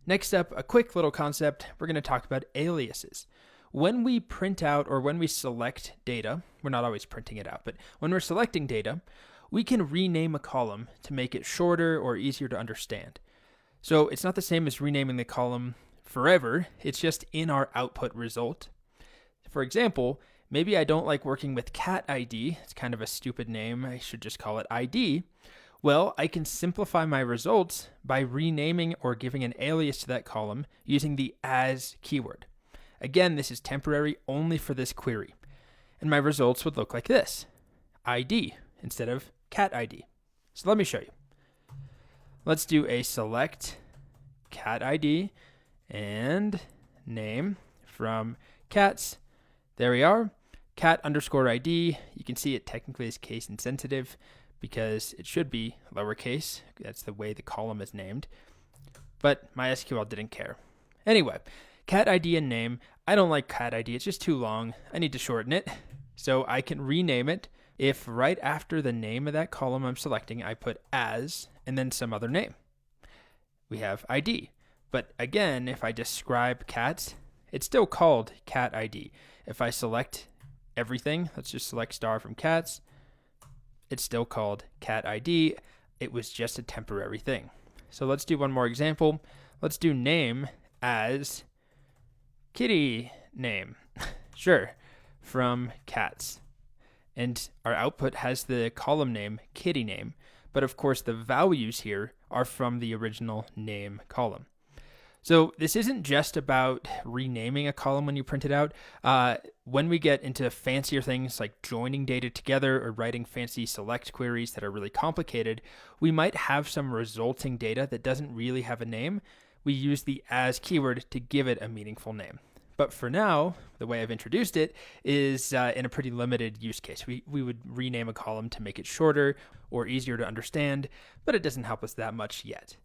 Next up, a quick little concept. We're going to talk about aliases. When we print out or when we select data, we're not always printing it out, but when we're selecting data, we can rename a column to make it shorter or easier to understand. So it's not the same as renaming the column forever, it's just in our output result. For example, maybe I don't like working with cat ID. It's kind of a stupid name. I should just call it ID. Well, I can simplify my results by renaming or giving an alias to that column using the as keyword. Again, this is temporary only for this query. And my results would look like this: ID instead of cat ID. So let me show you. Let's do a select cat ID and name from cats. There we are. Cat underscore ID. You can see it technically is case insensitive because it should be lowercase. That's the way the column is named. But MySQL didn't care. Anyway, cat ID and name. I don't like cat ID. It's just too long. I need to shorten it. So I can rename it if right after the name of that column I'm selecting, I put as and then some other name. We have ID. But again, if I describe cats, it's still called cat ID. If I select everything, let's just select star from cats, it's still called cat ID. It was just a temporary thing. So let's do one more example. Let's do name as kitty name. Sure, from cats. And our output has the column name kitty name. But of course, the values here are from the original name column. So this isn't just about renaming a column when you print it out. When we get into fancier things like joining data together or writing fancy select queries that are really complicated, we might have some resulting data that doesn't really have a name. We use the as keyword to give it a meaningful name. But for now, the way I've introduced it is in a pretty limited use case. We would rename a column to make it shorter or easier to understand, but it doesn't help us that much yet.